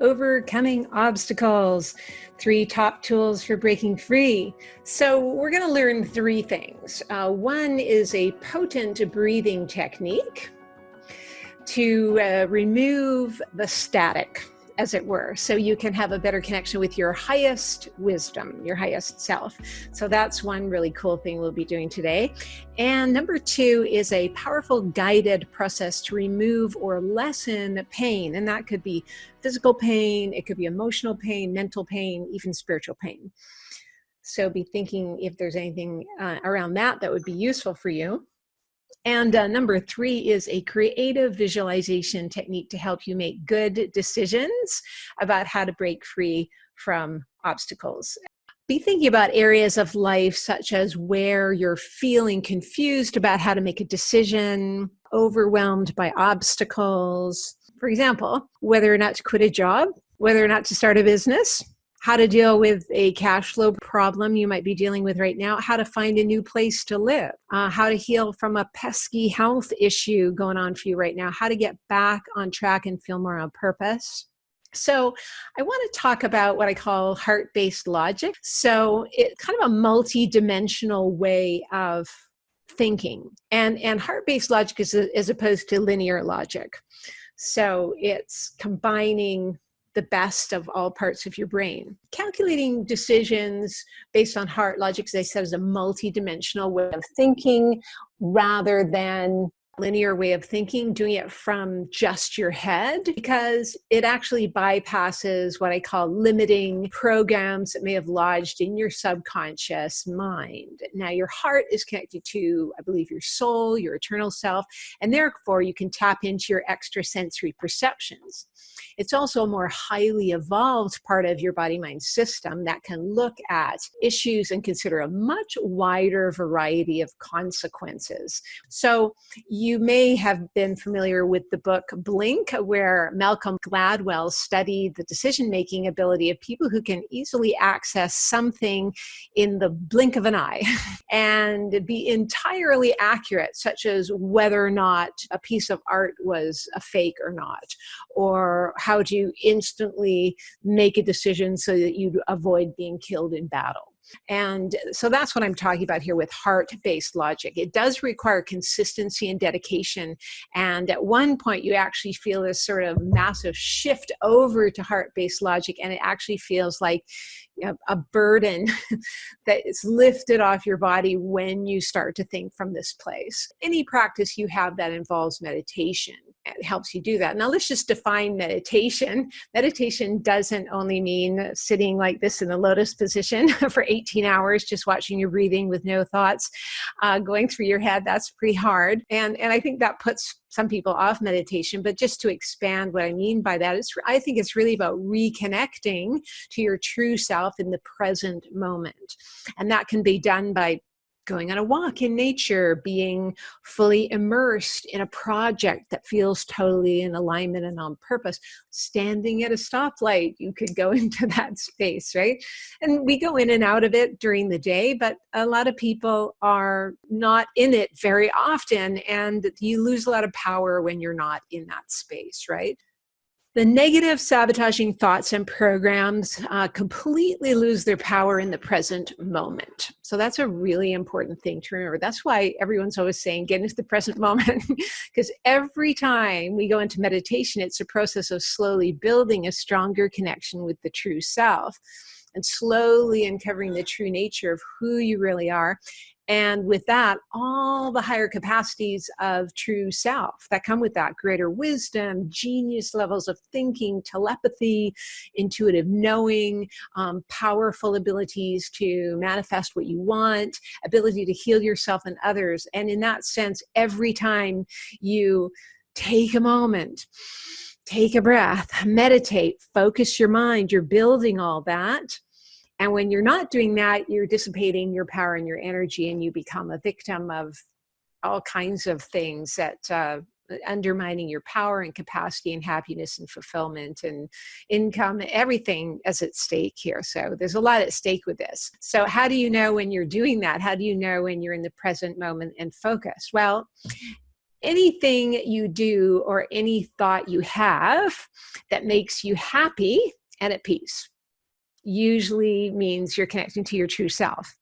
Overcoming obstacles, 3 top tools for breaking free. So we're going to learn 3 things. One is a potent breathing technique to remove the static, as it were, so you can have a better connection with your highest wisdom, your highest self. So that's one really cool thing we'll be doing today. And number 2 is a powerful guided process to remove or lessen pain. And that could be physical pain, it could be emotional pain, mental pain, even spiritual pain. So be thinking if there's anything around that would be useful for you. And number 3 is a creative visualization technique to help you make good decisions about how to break free from obstacles. Be thinking about areas of life such as where you're feeling confused about how to make a decision, overwhelmed by obstacles. For example, whether or not to quit a job, whether or not to start a business, how to deal with a cash flow problem you might be dealing with right now, how to find a new place to live, how to heal from a pesky health issue going on for you right now, how to get back on track and feel more on purpose. So I want to talk about what I call heart-based logic. So it's kind of a multi-dimensional way of thinking. And heart-based logic is as opposed to linear logic. So it's combining the best of all parts of your brain. Calculating decisions based on heart logic, as I said, is a multi-dimensional way of thinking rather than linear way of thinking, doing it from just your head, because it actually bypasses what I call limiting programs that may have lodged in your subconscious mind. Now, your heart is connected to, I believe, your soul, your eternal self, and therefore you can tap into your extrasensory perceptions. It's also a more highly evolved part of your body-mind system that can look at issues and consider a much wider variety of consequences. So you may have been familiar with the book Blink, where Malcolm Gladwell studied the decision-making ability of people who can easily access something in the blink of an eye and be entirely accurate, such as whether or not a piece of art was a fake or not, or how to instantly make a decision so that you avoid being killed in battle. And so that's what I'm talking about here with heart-based logic. It does require consistency and dedication. And at one point, you actually feel this sort of massive shift over to heart-based logic, and it actually feels like a burden that is lifted off your body when you start to think from this place. Any practice you have that involves meditation, it helps you do that. Now let's just define meditation. Meditation doesn't only mean sitting like this in the lotus position for 18 hours, just watching your breathing with no thoughts going through your head. That's pretty hard. And I think that puts some people off meditation, but just to expand what I mean by that, I think it's really about reconnecting to your true self in the present moment. And that can be done by going on a walk in nature, being fully immersed in a project that feels totally in alignment and on purpose, standing at a stoplight, you could go into that space, right? And we go in and out of it during the day, but a lot of people are not in it very often, and you lose a lot of power when you're not in that space, right? The negative sabotaging thoughts and programs completely lose their power in the present moment. So that's a really important thing to remember. That's why everyone's always saying, get into the present moment, because every time we go into meditation, it's a process of slowly building a stronger connection with the true self and slowly uncovering the true nature of who you really are. And with that, all the higher capacities of true self that come with that, greater wisdom, genius levels of thinking, telepathy, intuitive knowing, powerful abilities to manifest what you want, ability to heal yourself and others. And in that sense, every time you take a moment, take a breath, meditate, focus your mind, you're building all that. And when you're not doing that, you're dissipating your power and your energy, and you become a victim of all kinds of things that undermining your power and capacity and happiness and fulfillment and income, everything is at stake here. So there's a lot at stake with this. So how do you know when you're doing that? How do you know when you're in the present moment and focused? Well, anything you do or any thought you have that makes you happy and at peace usually means you're connecting to your true self.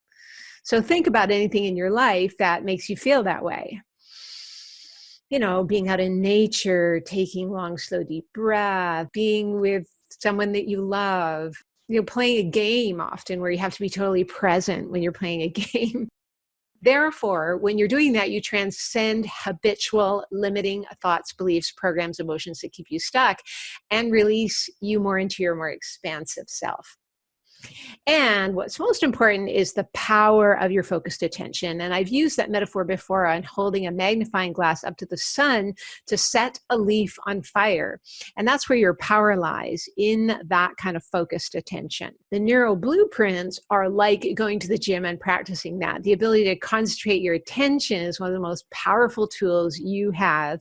So think about anything in your life that makes you feel that way. You know, being out in nature, taking long, slow, deep breath, being with someone that you love, you know, playing a game often where you have to be totally present when you're playing a game. Therefore, when you're doing that, you transcend habitual limiting thoughts, beliefs, programs, emotions that keep you stuck and release you more into your more expansive self. And what's most important is the power of your focused attention. And I've used that metaphor before on holding a magnifying glass up to the sun to set a leaf on fire. And that's where your power lies, in that kind of focused attention. The neural blueprints are like going to the gym and practicing that. The ability to concentrate your attention is one of the most powerful tools you have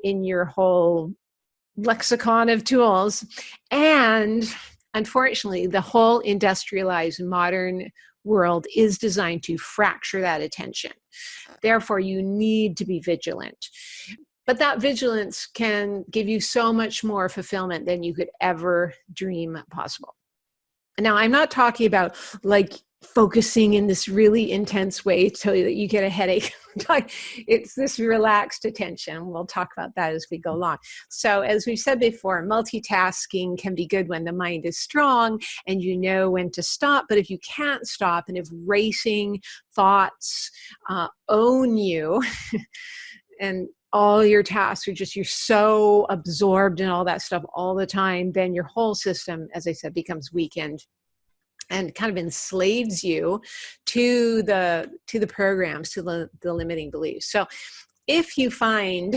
in your whole lexicon of tools. And unfortunately, the whole industrialized modern world is designed to fracture that attention. Therefore, you need to be vigilant. But that vigilance can give you so much more fulfillment than you could ever dream possible. Now, I'm not talking about like focusing in this really intense way so that you get a headache. It's this relaxed attention. We'll talk about that as we go along. So as we said before, multitasking can be good when the mind is strong and you know when to stop. But if you can't stop and if racing thoughts own you and all your tasks are just, you're so absorbed in all that stuff all the time, then your whole system, as I said, becomes weakened and kind of enslaves you to the programs, to the limiting beliefs. So if you find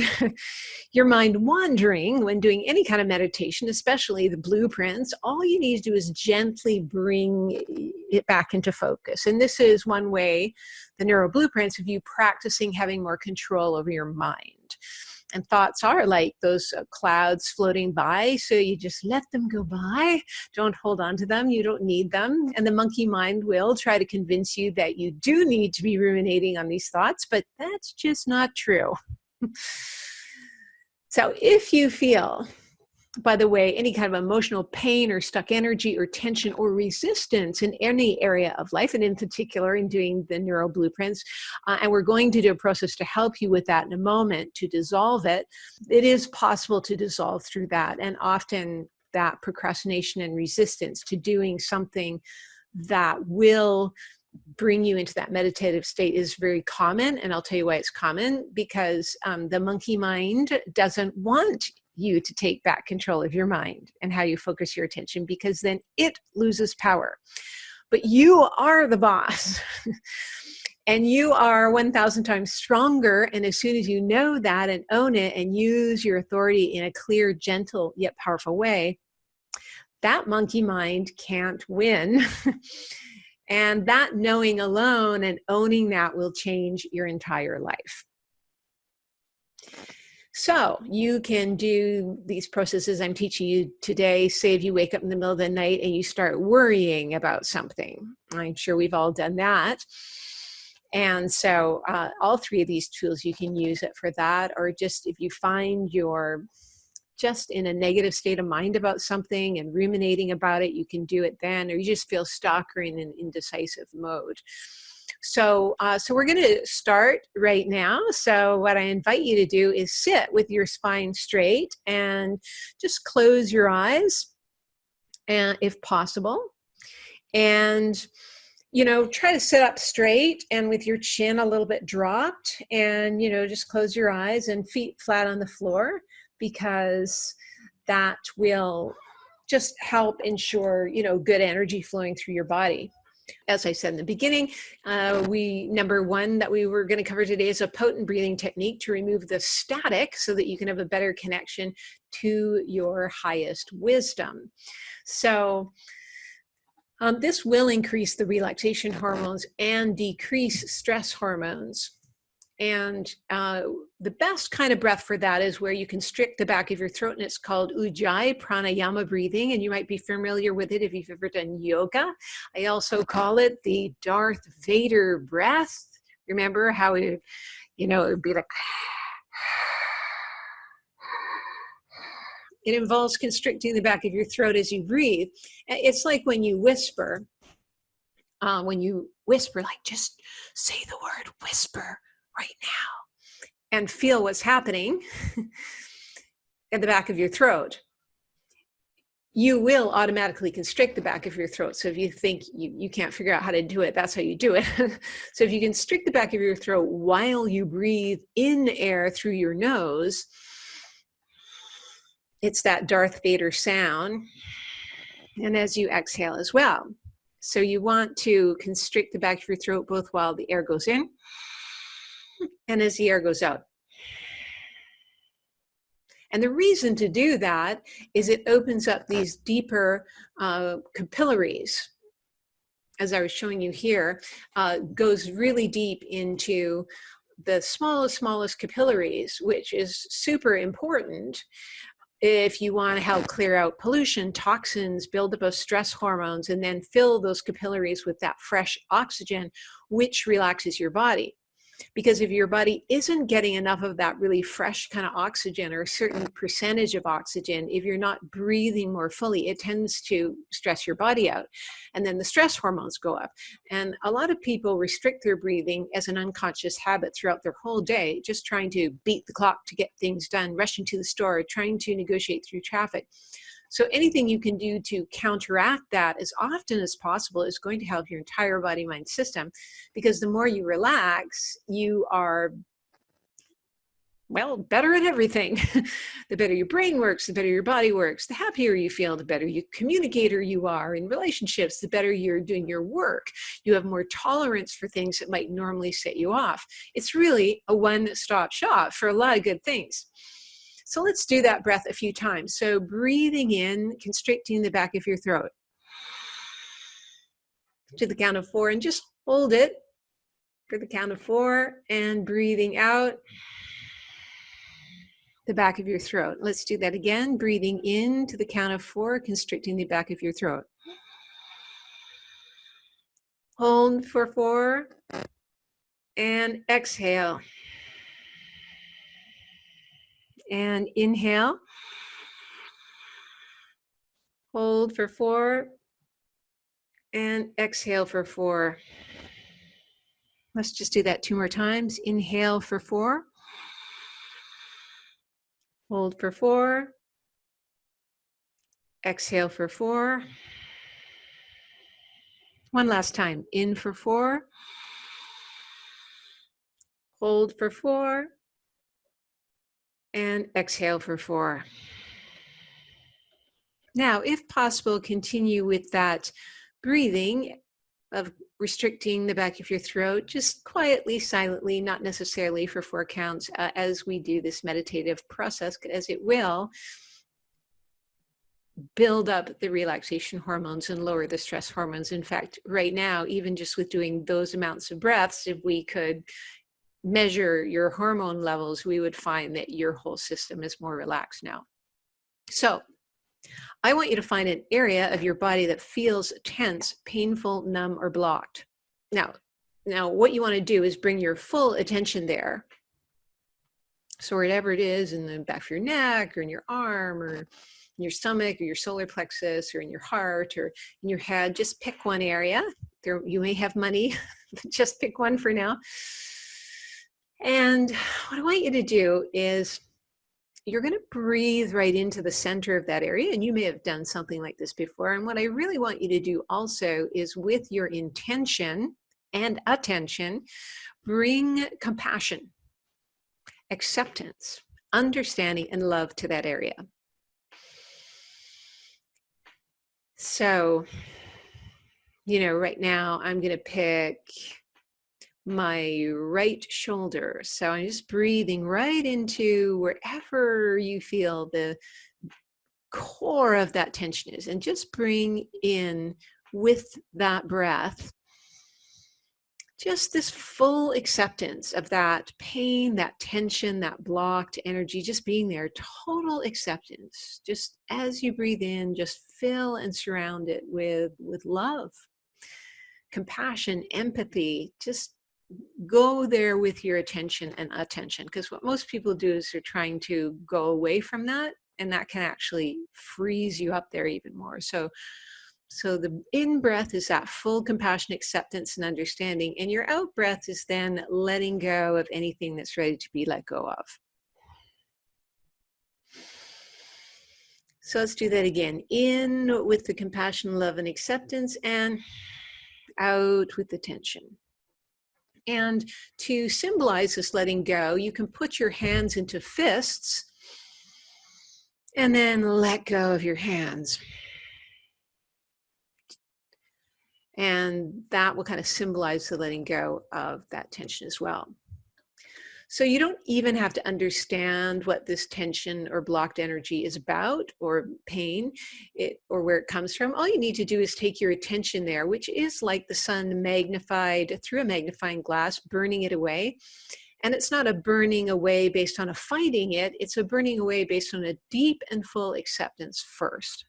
your mind wandering when doing any kind of meditation, especially the blueprints, all you need to do is gently bring it back into focus. And this is one way, the neural blueprints, of you practicing having more control over your mind. And thoughts are like those clouds floating by, so you just let them go by. Don't hold on to them. You don't need them. And the monkey mind will try to convince you that you do need to be ruminating on these thoughts, but that's just not true. So if you feel, by the way, any kind of emotional pain or stuck energy or tension or resistance in any area of life, and in particular in doing the neural blueprints, and we're going to do a process to help you with that in a moment to dissolve it, it is possible to dissolve through that. And often that procrastination and resistance to doing something that will bring you into that meditative state is very common. And I'll tell you why it's common, because the monkey mind doesn't want you to take back control of your mind and how you focus your attention, because then it loses power. But you are the boss. And you are 1,000 times stronger. And as soon as you know that and own it and use your authority in a clear, gentle, yet powerful way, that monkey mind can't win. And that knowing alone and owning that will change your entire life. So you can do these processes I'm teaching you today. Say if you wake up in the middle of the night and you start worrying about something. I'm sure we've all done that. And so all three of these tools, you can use it for that. Or just if you find you're just in a negative state of mind about something and ruminating about it, you can do it then. Or you just feel stuck or in an indecisive mode. So we're going to start right now. So what I invite you to do is sit with your spine straight and just close your eyes, and if possible, and try to sit up straight and with your chin a little bit dropped, and just close your eyes and feet flat on the floor, because that will just help ensure good energy flowing through your body. As I said in the beginning, number one that we were going to cover today is a potent breathing technique to remove the static so that you can have a better connection to your highest wisdom. So this will increase the relaxation hormones and decrease stress hormones. And the best kind of breath for that is where you constrict the back of your throat, and it's called Ujjayi pranayama breathing. And you might be familiar with it if you've ever done yoga. I also call it the Darth Vader breath. Remember how it would be like, It involves constricting the back of your throat as you breathe. It's like when you whisper, like just say the word whisper right now and feel what's happening at the back of your throat. You will automatically constrict the back of your throat. So if you think you can't figure out how to do it, that's how you do it. So if you constrict the back of your throat while you breathe in air through your nose, it's that Darth Vader sound. And as you exhale as well. So you want to constrict the back of your throat both while the air goes in and as the air goes out. And the reason to do that is it opens up these deeper capillaries. As I was showing you here, goes really deep into the smallest capillaries, which is super important if you want to help clear out pollution, toxins, buildup of stress hormones, and then fill those capillaries with that fresh oxygen, which relaxes your body. Because if your body isn't getting enough of that really fresh kind of oxygen or a certain percentage of oxygen, if you're not breathing more fully, it tends to stress your body out. And then the stress hormones go up. And a lot of people restrict their breathing as an unconscious habit throughout their whole day, just trying to beat the clock to get things done, rushing to the store, trying to negotiate through traffic. So anything you can do to counteract that as often as possible is going to help your entire body-mind system, because the more you relax, you are, well, better at everything. The better your brain works, the better your body works, the happier you feel, the better you communicator you are in relationships, the better you're doing your work. You have more tolerance for things that might normally set you off. It's really a one-stop shop for a lot of good things. So let's do that breath a few times. So breathing in, constricting the back of your throat to the count of 4, and just hold it for the count of 4, and breathing out the back of your throat. Let's do that again. Breathing in to the count of 4, constricting the back of your throat. Hold for 4 and exhale. And inhale. Hold for 4 and exhale for 4. Let's just do that 2 more times. Inhale for 4. Hold for 4. Exhale for 4. One last time. In for 4. Hold for 4. And exhale for 4. Now, if possible, continue with that breathing of restricting the back of your throat, just quietly, silently, not necessarily for 4 counts as we do this meditative process, as it will build up the relaxation hormones and lower the stress hormones. In fact, right now, even just with doing those amounts of breaths, if we could measure your hormone levels, we would find that your whole system is more relaxed now. So I want you to find an area of your body that feels tense, painful, numb, or blocked. Now what you want to do is bring your full attention there. So whatever it is, in the back of your neck, or in your arm, or in your stomach, or your solar plexus, or in your heart, or in your head, just pick one area. There, you may have money, but just pick one for now. And what I want you to do is you're going to breathe right into the center of that area. And you may have done something like this before. And what I really want you to do also is, with your intention and attention, bring compassion, acceptance, understanding, and love to that area. So, right now I'm going to pick my right shoulder. So I'm just breathing right into wherever you feel the core of that tension is, and just bring in, with that breath, just this full acceptance of that pain, that tension, that blocked energy, just being there, total acceptance. Just as you breathe in, just fill and surround it with love, compassion, empathy. Just go there with your attention and attention, because what most people do is they're trying to go away from that, and that can actually freeze you up there even more. So the in breath is that full compassion, acceptance, and understanding, and your out breath is then letting go of anything that's ready to be let go of. So let's do that again. In with the compassion, love, and acceptance, and out with the tension. And to symbolize this letting go, you can put your hands into fists and then let go of your hands. And that will kind of symbolize the letting go of that tension as well. So you don't even have to understand what this tension or blocked energy is about, or pain, or where it comes from. All you need to do is take your attention there, which is like the sun magnified through a magnifying glass, burning it away. And it's not a burning away based on a fighting it, it's a burning away based on a deep and full acceptance first.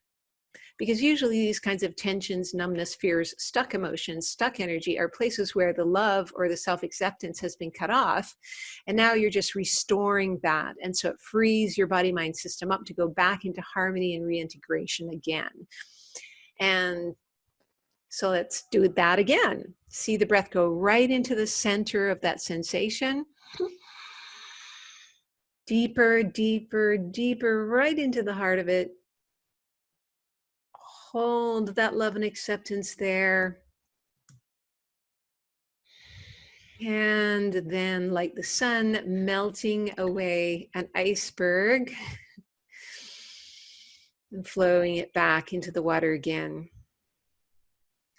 Because usually these kinds of tensions, numbness, fears, stuck emotions, stuck energy are places where the love or the self-acceptance has been cut off. And now you're just restoring that. And so it frees your body-mind system up to go back into harmony and reintegration again. And so let's do that again. See the breath go right into the center of that sensation. Deeper, deeper, deeper, right into the heart of it. Hold that love and acceptance there. And then, like the sun melting away an iceberg and flowing it back into the water again.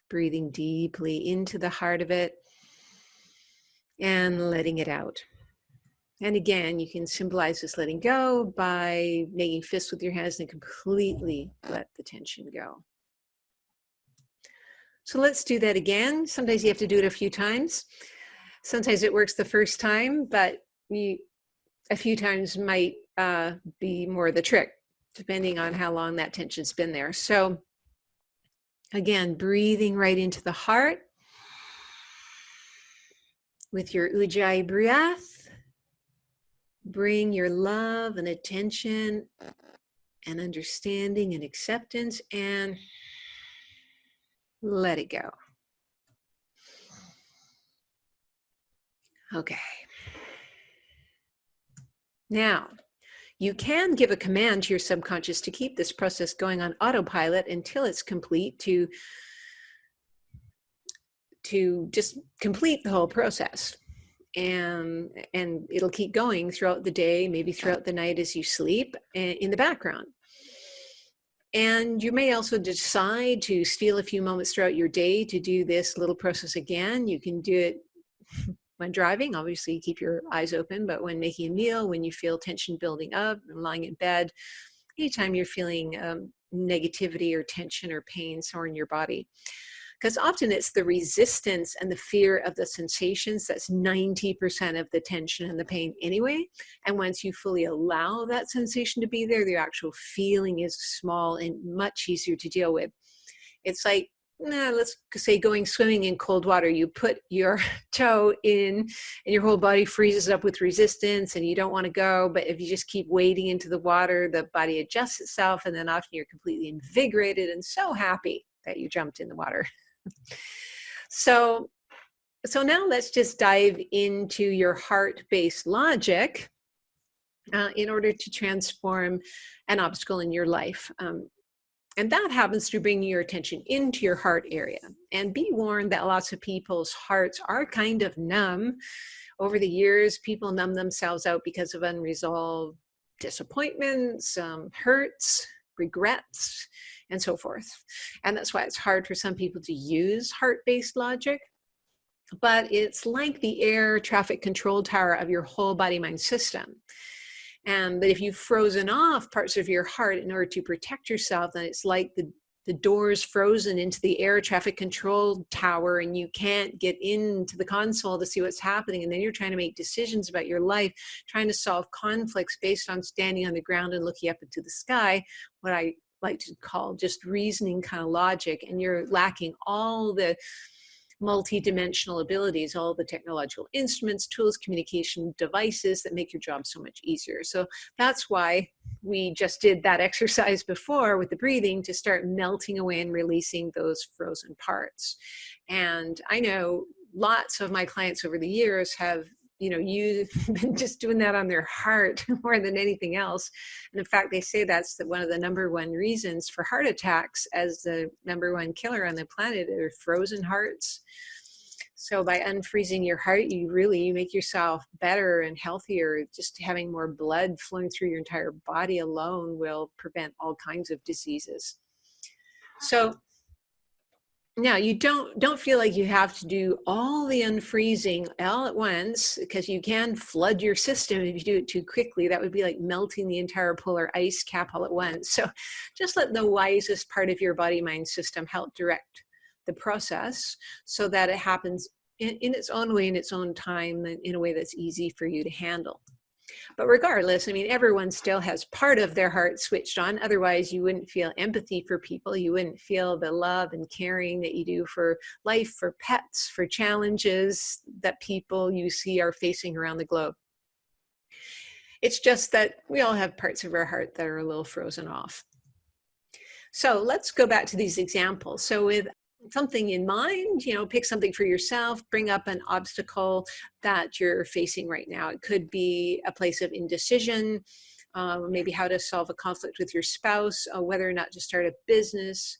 Breathing deeply into the heart of it and letting it out. And again, you can symbolize this letting go by making fists with your hands and completely let the tension go. So let's do that again. Sometimes you have to do it a few times. Sometimes it works the first time, but a few times might be more the trick, depending on how long that tension's been there. So again, breathing right into the heart with your Ujjayi breath. Bring your love and attention and understanding and acceptance and let it go. Okay. Now, you can give a command to your subconscious to keep this process going on autopilot until it's complete, to just complete the whole process. And it'll keep going throughout the day, maybe throughout the night as you sleep, in the background. And you may also decide to steal a few moments throughout your day to do this little process again. You can do it when driving, obviously keep your eyes open, but when making a meal, when you feel tension building up, and lying in bed, anytime you're feeling negativity or tension or pain somewhere in your body. Because often it's the resistance and the fear of the sensations that's 90% of the tension and the pain anyway. And once you fully allow that sensation to be there, the actual feeling is small and much easier to deal with. It's like, let's say going swimming in cold water. You put your toe in and your whole body freezes up with resistance and you don't want to go. But if you just keep wading into the water, the body adjusts itself, and then often you're completely invigorated and so happy that you jumped in the water. So now let's just dive into your heart-based logic in order to transform an obstacle in your life. And that happens through bringing your attention into your heart area. And be warned that lots of people's hearts are kind of numb. Over the years, people numb themselves out because of unresolved disappointments, hurts, regrets, and so forth. And that's why it's hard for some people to use heart-based logic. But it's like the air traffic control tower of your whole body-mind system. And that if you've frozen off parts of your heart in order to protect yourself, then it's like the door's frozen into the air traffic control tower and you can't get into the console to see what's happening. And then you're trying to make decisions about your life, trying to solve conflicts based on standing on the ground and looking up into the sky, what I like to call just reasoning kind of logic. And you're lacking all the multi-dimensional abilities, all the technological instruments, tools, communication devices that make your job so much easier. So that's why we just did that exercise before with the breathing, to start melting away and releasing those frozen parts. And I know lots of my clients over the years have, you've been just doing that on their heart more than anything else. And in fact, they say that's one of the number one reasons for heart attacks, as the number one killer on the planet, are frozen hearts. So by unfreezing your heart, you make yourself better and healthier. Just having more blood flowing through your entire body alone will prevent all kinds of diseases. So now you don't feel like you have to do all the unfreezing all at once, because you can flood your system if you do it too quickly. That would be like melting the entire polar ice cap all at once. So just let the wisest part of your body-mind system help direct the process, so that it happens in its own way, in its own time, and in a way that's easy for you to handle. But regardless, I mean, everyone still has part of their heart switched on. Otherwise, you wouldn't feel empathy for people. You wouldn't feel the love and caring that you do for life, for pets, for challenges that people you see are facing around the globe. It's just that we all have parts of our heart that are a little frozen off. So let's go back to these examples. So with something in mind, pick something for yourself, bring up an obstacle that you're facing right now. It could be a place of indecision, maybe how to solve a conflict with your spouse, whether or not to start a business,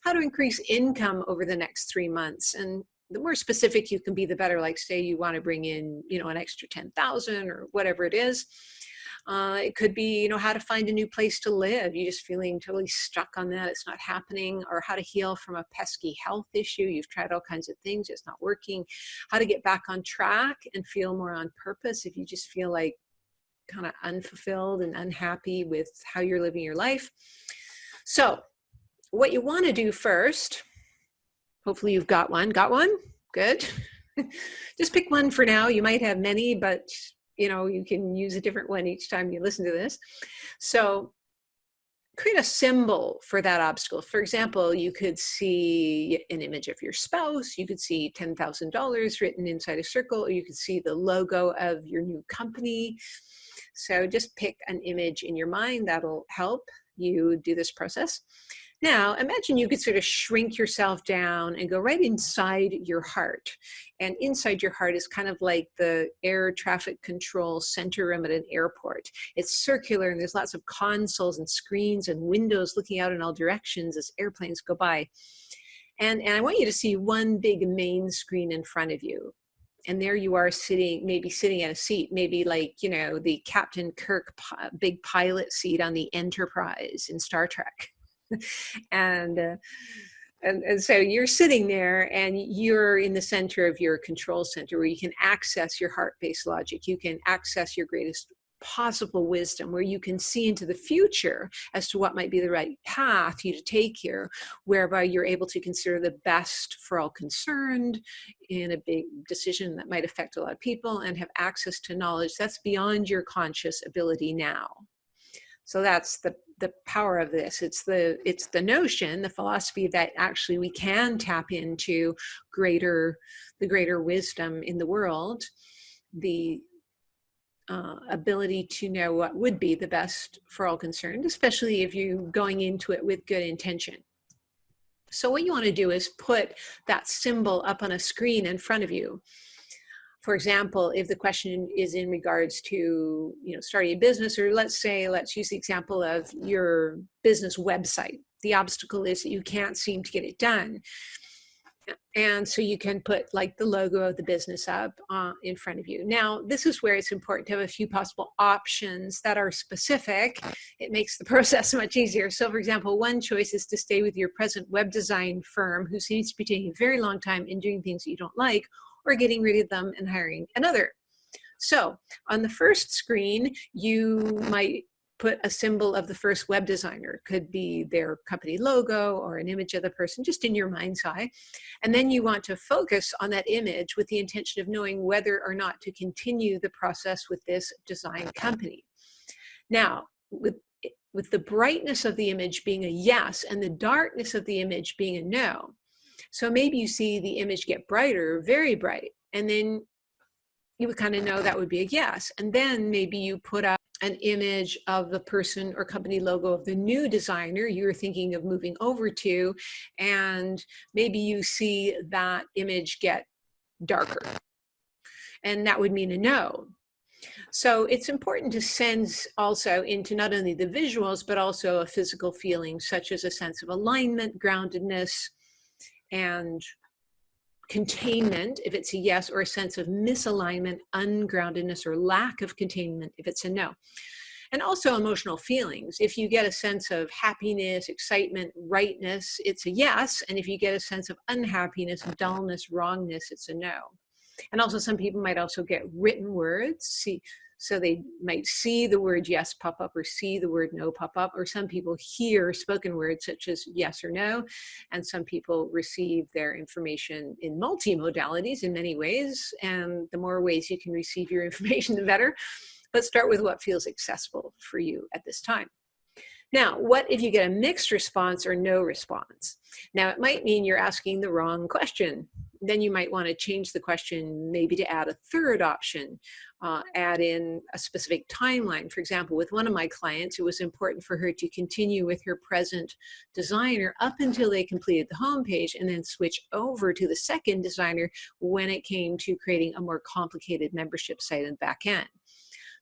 how to increase income over the next 3 months. And the more specific you can be, the better. Like, say you want to bring in, an extra 10,000 or whatever it is. It could be, how to find a new place to live. You're just feeling totally stuck on that. It's not happening. Or how to heal from a pesky health issue. You've tried all kinds of things. It's not working. How to get back on track and feel more on purpose if you just feel like kind of unfulfilled and unhappy with how you're living your life. So what you want to do first, hopefully you've got one. Got one? Good. Just pick one for now. You might have many, but you can use a different one each time you listen to this. So create a symbol for that obstacle. For example, you could see an image of your spouse. You could see $10,000 written inside a circle, or you could see the logo of your new company. So just pick an image in your mind that'll help you do this process. Now, imagine you could sort of shrink yourself down and go right inside your heart. And inside your heart is kind of like the air traffic control center room at an airport. It's circular, and there's lots of consoles and screens and windows looking out in all directions as airplanes go by. And I want you to see one big main screen in front of you. And there you are maybe sitting at a seat, maybe like, the Captain Kirk big pilot seat on the Enterprise in Star Trek. And so you're sitting there, and you're in the center of your control center, where you can access your heart-based logic. You can access your greatest possible wisdom, where you can see into the future as to what might be the right path for you to take here, whereby you're able to consider the best for all concerned in a big decision that might affect a lot of people, and have access to knowledge that's beyond your conscious ability now. So that's the power of this. It's the notion, the philosophy, that actually we can tap into the greater wisdom in the world, the ability to know what would be the best for all concerned, especially if you're going into it with good intention. So what you want to do is put that symbol up on a screen in front of you. For example, if the question is in regards to, starting a business, or let's use the example of your business website. The obstacle is that you can't seem to get it done. And so you can put like the logo of the business up in front of you. Now, this is where it's important to have a few possible options that are specific. It makes the process much easier. So for example, one choice is to stay with your present web design firm, who seems to be taking a very long time in doing things that you don't like, or getting rid of them and hiring another. So on the first screen, you might put a symbol of the first web designer. It could be their company logo or an image of the person, just in your mind's eye. And then you want to focus on that image with the intention of knowing whether or not to continue the process with this design company. Now, with the brightness of the image being a yes and the darkness of the image being a no, So maybe you see the image get brighter, very bright, and then you would kind of know that would be a yes. And then maybe you put up an image of the person or company logo of the new designer you're thinking of moving over to, and maybe you see that image get darker, and that would mean a no. So it's important to sense also into not only the visuals, but also a physical feeling, such as a sense of alignment, groundedness, and containment if it's a yes, or a sense of misalignment, ungroundedness, or lack of containment if it's a no. And also emotional feelings. If you get a sense of happiness, excitement, rightness, it's a yes. And if you get a sense of unhappiness, dullness, wrongness, it's a no. And also some people might also get written words. So they might see the word yes pop up or see the word no pop up, or some people hear spoken words such as yes or no, and some people receive their information in multi-modalities in many ways, and the more ways you can receive your information, the better. But start with what feels accessible for you at this time. Now, what if you get a mixed response or no response? Now, it might mean you're asking the wrong question. Then you might want to change the question, maybe to add a third option, add in a specific timeline. For example, with one of my clients, it was important for her to continue with her present designer up until they completed the homepage, and then switch over to the second designer when it came to creating a more complicated membership site and back end.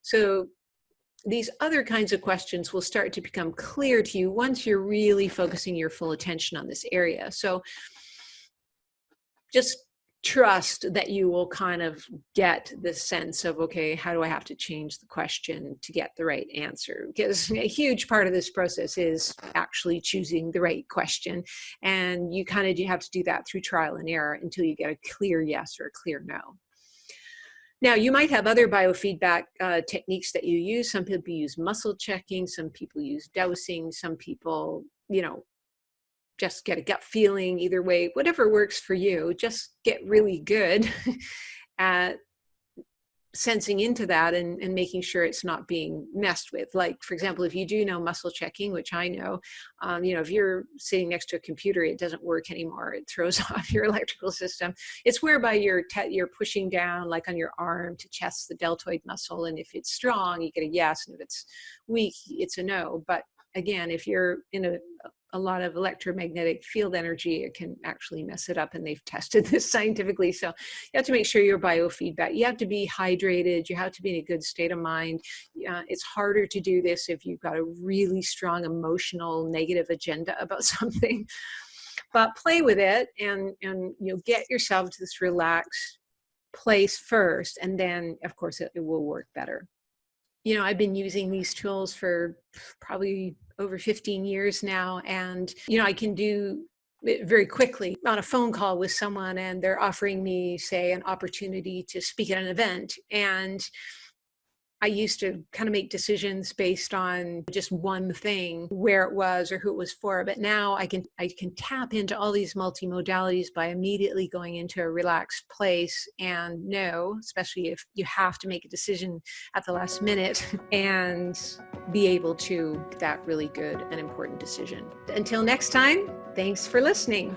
So these other kinds of questions will start to become clear to you once you're really focusing your full attention on this area. So just trust that you will kind of get this sense of, okay, how do I have to change the question to get the right answer? Because a huge part of this process is actually choosing the right question. And you kind of do have to do that through trial and error until you get a clear yes or a clear no. Now, you might have other biofeedback techniques that you use. Some people use muscle checking, some people use dowsing, some people, just get a gut feeling. Either way, whatever works for you, just get really good at sensing into that and making sure it's not being messed with. Like, for example, if you do know muscle checking, which I know, if you're sitting next to a computer, it doesn't work anymore. It throws off your electrical system. It's whereby you're pushing down, like on your arm, to test the deltoid muscle. And if it's strong, you get a yes. And if it's weak, it's a no. But again, if you're in a lot of electromagnetic field energy, it can actually mess it up, and they've tested this scientifically. So you have to make sure your biofeedback, you have to be hydrated, you have to be in a good state of mind. It's harder to do this if you've got a really strong emotional negative agenda about something. But play with it, and get yourself to this relaxed place first, and then of course it will work better. I've been using these tools for probably over 15 years now, and I can do it very quickly on a phone call with someone, and they're offering me, say, an opportunity to speak at an event. And I used to kind of make decisions based on just one thing, where it was or who it was for. But now I can tap into all these multimodalities by immediately going into a relaxed place and know, especially if you have to make a decision at the last minute, and be able to make that really good and important decision. Until next time, thanks for listening.